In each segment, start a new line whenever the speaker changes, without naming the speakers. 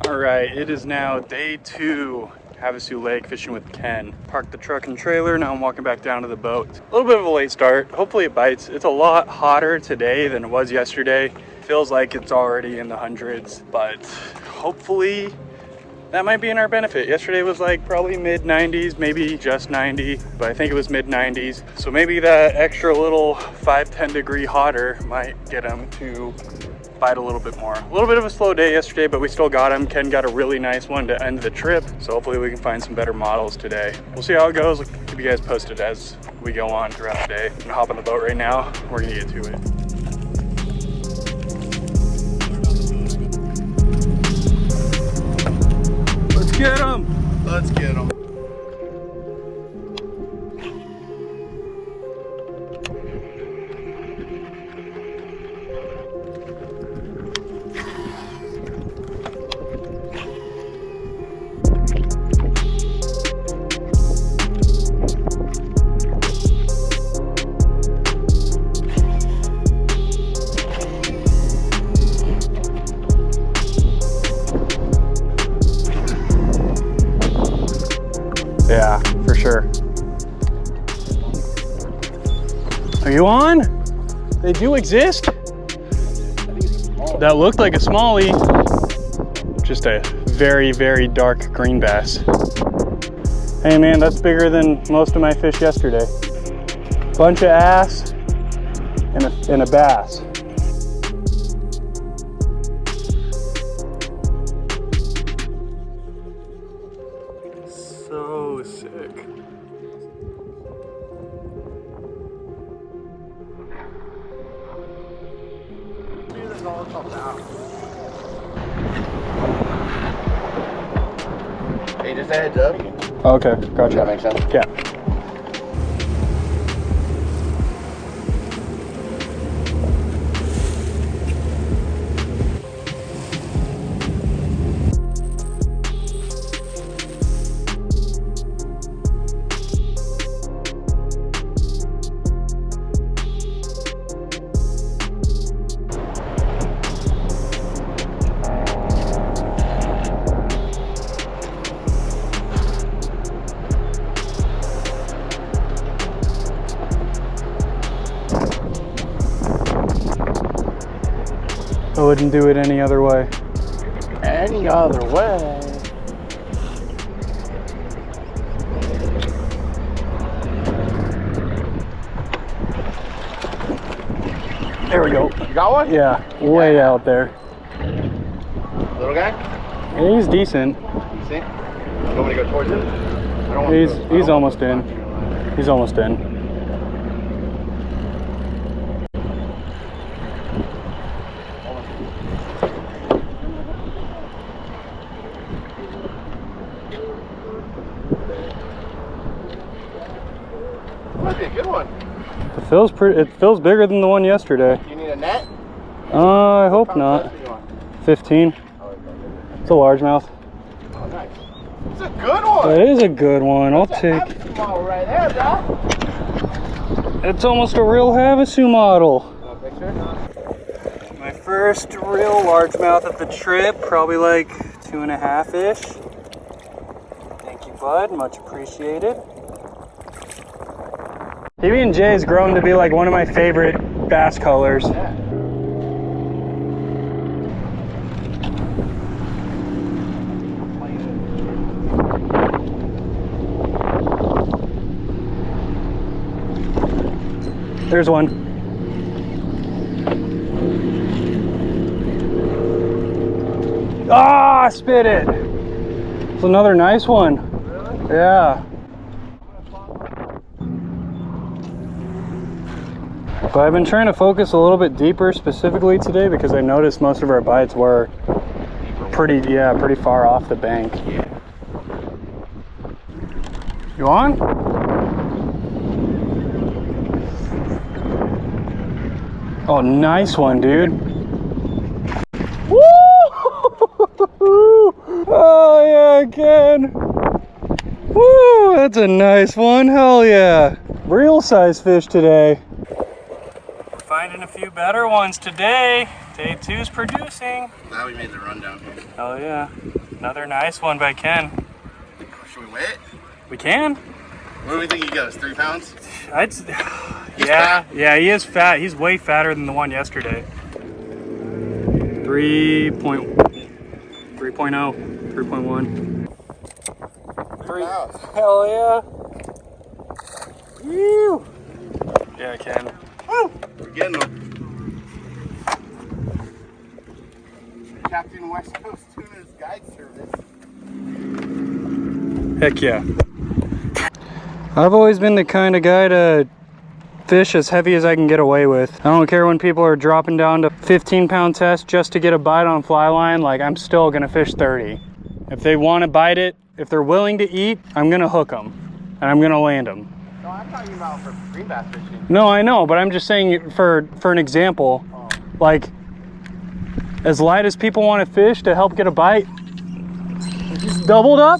All right, it is now day 2, Havasu Lake, fishing with Ken. Parked the truck and trailer, now I'm walking back down to the boat. A little bit of a late start, hopefully it bites. It's a lot hotter today than it was yesterday. Feels like it's already in the hundreds, but hopefully that might be in our benefit. Yesterday was like probably mid 90s, maybe just 90, but I think it was mid 90s. So maybe that extra little 5-10 degree hotter might get them to bite a little bit more. A little bit of a slow day yesterday, but we still got him. Ken got a really nice one to end the trip. So hopefully we can find some better models today. We'll see how it goes. Keep you guys posted as we go on throughout the day. I'm gonna hop on the boat right now. We're gonna get to it. Let's get him.
Let's get him.
Yeah, for sure. Are you on? They do exist? That looked like a smallie. Just a very, very dark green bass. Hey man, that's bigger than most of my fish yesterday. Bunch of ass and a bass. So sick.
Hey, just a heads up.
Okay, gotcha.
That makes sense.
Yeah. I wouldn't do it any other way.
Any other way.
There we go.
You got one?
Yeah, way out there.
Little guy?
Yeah, he's decent.
You see? You want me to go towards him? I don't want
He's almost in. He's almost in.
Might be a good one.
It feels bigger than the one yesterday.
Do you need a net?
I hope not. 15. It's a largemouth.
Oh, nice. It's a good one.
That is a good one. I'll take.
Model right there, bro.
It's almost a real Havasu model.
Want a picture?
My first real largemouth of the trip, probably like 2.5-ish. Thank you, bud. Much appreciated. PB&J's grown to be like one of my favorite bass colors.
Yeah.
There's one. Ah, I spit it. It's another nice one.
Really?
Yeah. But I've been trying to focus a little bit deeper specifically today because I noticed most of our bites were pretty far off the bank.
Yeah.
You on? Oh, nice one, dude. Woo! Oh yeah, Ken. Woo, that's a nice one. Hell yeah. Real size fish today. Finding a few better ones today. Day 2's producing.
Now we made the run down here.
Oh yeah. Another nice one by Ken.
Should we weigh it?
We can.
What do we think he got us? 3 pounds?
Yeah, he is fat. He's way fatter than the one yesterday. 3.0, 3.1. Hell yeah. Woo! Yeah, Ken.
Woo! We're getting them. Captain West Coast Tuna's Guide Service.
Heck yeah. I've always been the kind of guy to fish as heavy as I can get away with. I don't care when people are dropping down to 15-pound test just to get a bite on fly line. Like, I'm still gonna fish 30. If they want to bite it, if they're willing to eat, I'm gonna hook them and I'm gonna land them.
No, I'm talking about for green bass fishing.
No, I know, but I'm just saying for an example, like, as light as people want to fish to help get a bite, doubled up?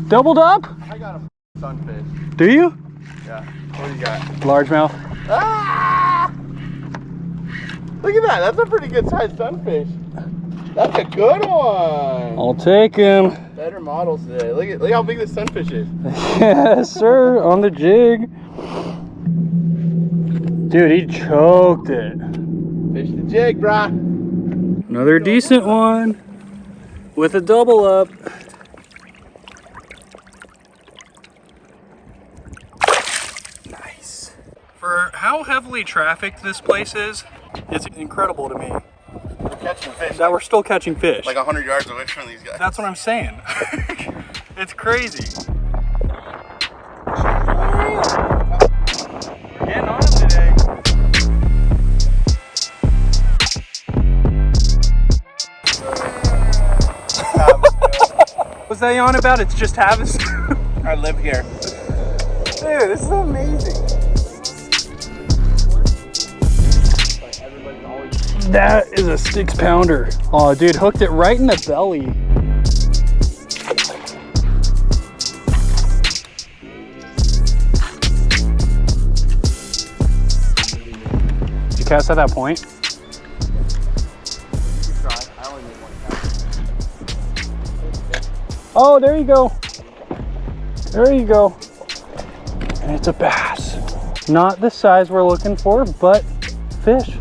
Doubled up?
I got a sunfish.
Do you?
Yeah. What do you got?
Largemouth.
Ah! Look at that. That's a pretty good sized sunfish. That's a good one.
I'll take him.
Better models today. Look how big this sunfish is.
Yes, sir. On the jig. Dude, he choked it.
Fish the jig, brah.
Another decent one with a double up. Nice. For how heavily trafficked this place is, it's incredible to me
We're catching fish.
that we're still catching fish.
Like 100 yards away from these guys.
That's what I'm saying. It's crazy. We're getting on them today. What's that yawn about? It's just Havasu.
I live here.
Dude, this is amazing. That is a 6-pounder. Oh, dude, hooked it right in the belly. Did you cast at that point?
I only made 1 cast.
Oh, there you go. There you go. And it's a bass. Not the size we're looking for, but fish.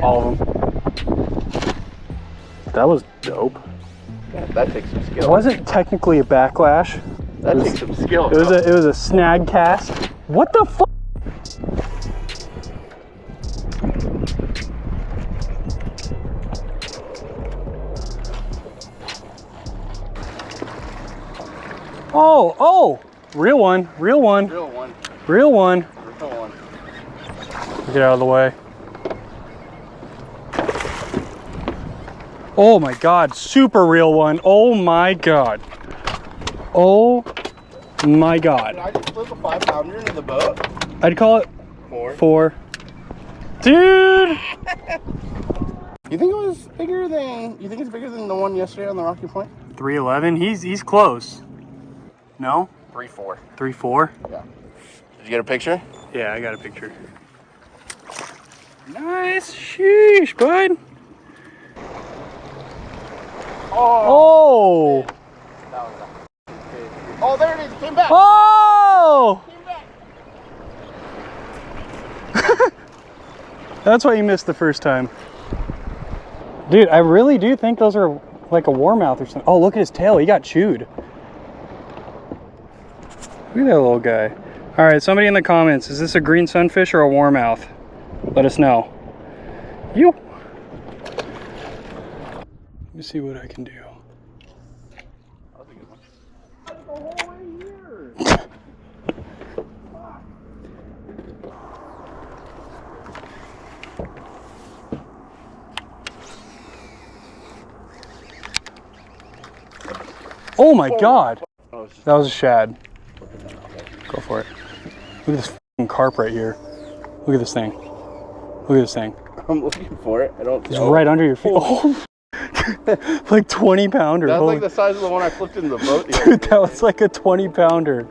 All of them. That was dope.
Yeah, that takes some skill.
It wasn't technically a backlash.
That takes some skill.
It was a snag cast. What the fuck? Oh, real one, real one,
Real one.
real one.
Real one.
Get out of the way. Oh my God, super real one. Oh my God. Oh my God.
Did I just flip a 5-pounder into the boat?
I'd call it
4.
4. Dude!
You think it was bigger than? You think it's bigger than the one yesterday on the Rocky Point?
311. He's close. No?
3-4.
3-4.
Yeah. Did you get a picture?
Yeah, I got a picture. Nice. Sheesh, bud. Oh.
Oh, there it is. It came back.
Oh. That's why you missed the first time. Dude, I really do think those are like a warmouth or something. Oh, look at his tail. He got chewed. Look at that little guy. All right, somebody in the comments, is this a green sunfish or a warmouth? Let us know. You. Let me see what I can do. Oh my God. That was a shad. Go for it. Look at this f***ing carp right here. Look at this thing. Look at this thing.
I'm looking for it. I don't.
It's right under your feet. Oh. Like 20 pounder.
That's like the size of the one I flipped into the boat.
Dude, that was like a 20 pounder.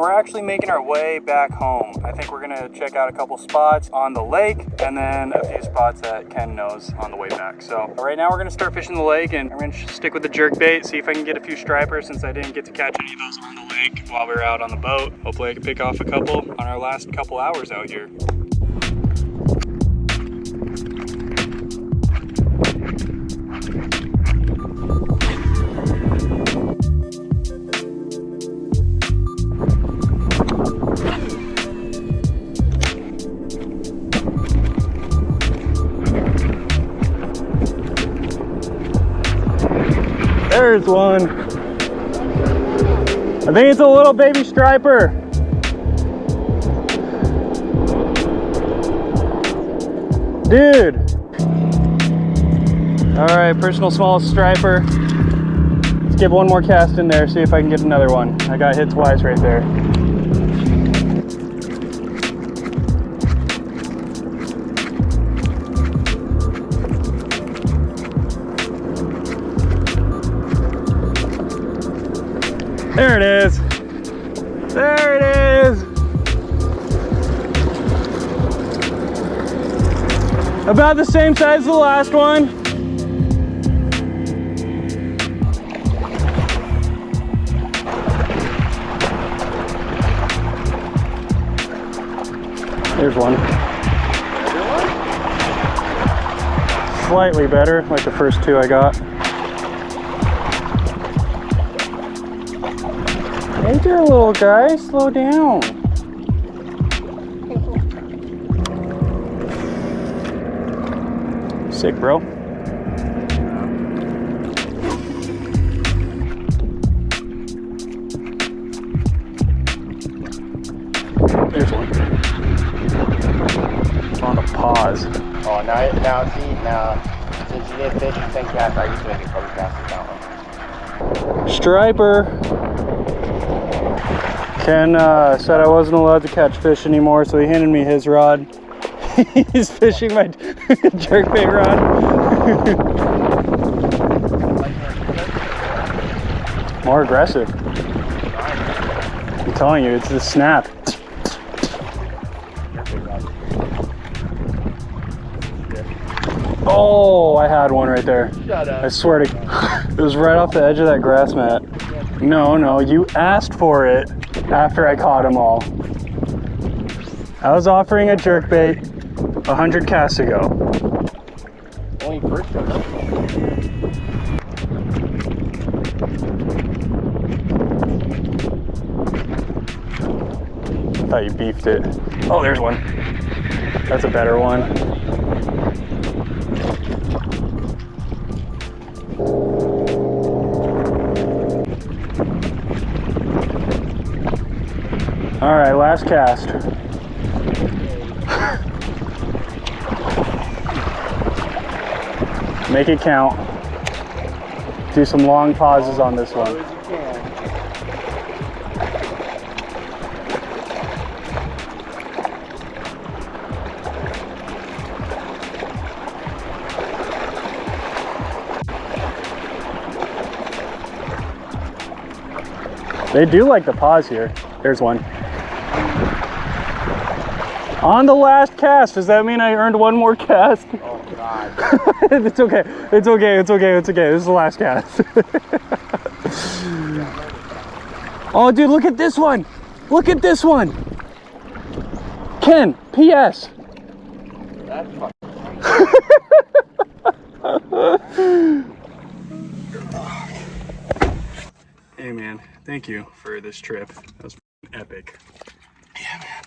we're actually making our way back home. I think we're gonna check out a couple spots on the lake and then a few spots that Ken knows on the way back. So right now we're gonna start fishing the lake and I'm gonna stick with the jerkbait, see if I can get a few stripers since I didn't get to catch any of those on the lake while we were out on the boat. Hopefully I can pick off a couple on our last couple hours out here. There's one. I think it's a little baby striper. Dude. All right, personal smallest striper. Let's give one more cast in there, see if I can get another one. I got hit twice right there. There it is. There it is. About the same size as the last one. There's one. Slightly better, like the first two I got. Hey there, little guy, slow down. Sick, bro. There's one. On a pause.
Oh, now, since you didn't fish and 10 casts, I used to make a couple casts with that one.
Striper. Ken said I wasn't allowed to catch fish anymore, so he handed me his rod. He's fishing my jerkbait rod. More aggressive. I'm telling you, it's the snap. Oh, I had one right there.
Shut up.
I swear to it was right off the edge of that grass mat. No, you asked for it after I caught them all. I was offering a jerkbait 100 casts ago.
Only first one.
I thought you beefed it. Oh, there's one. That's a better one. All right, last cast. Make it count. Do some long pauses on this one. They do like the pause here. There's one. On the last cast, does that mean I earned one more cast?
Oh God.
It's okay. It's okay. It's okay. It's okay. This is the last cast. Oh, dude, look at this one. Look at this one. Ken, P.S.
That's fucking.
Hey, man. Thank you for this trip. That was epic.
Yeah, man.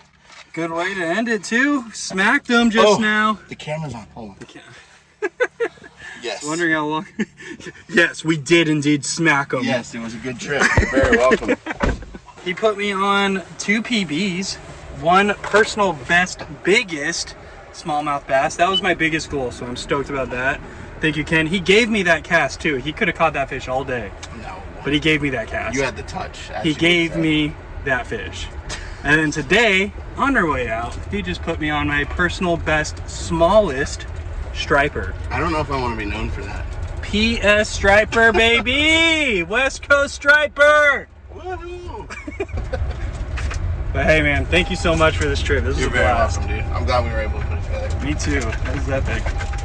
Good way to end it, too. Smacked them just now.
The camera's on. Hold on. Yes.
Wondering how long. Yes, we did indeed smack them.
Yes, it was a good trip. You're very welcome.
He put me on 2 PBs, one personal best biggest smallmouth bass. That was my biggest goal, so I'm stoked about that. Thank you, Ken. He gave me that cast too. He could have caught that fish all day.
No.
But he gave me that cast.
You had the touch.
He gave me that fish. And then today, on our way out, he just put me on my personal best smallest striper.
I don't know if I want to be known for that.
PS striper, baby! West Coast striper!
Woohoo!
But hey, man, thank you so much for this trip. This was a blast.
You're very welcome, dude. I'm glad we were able to put it together.
Me too. That was epic.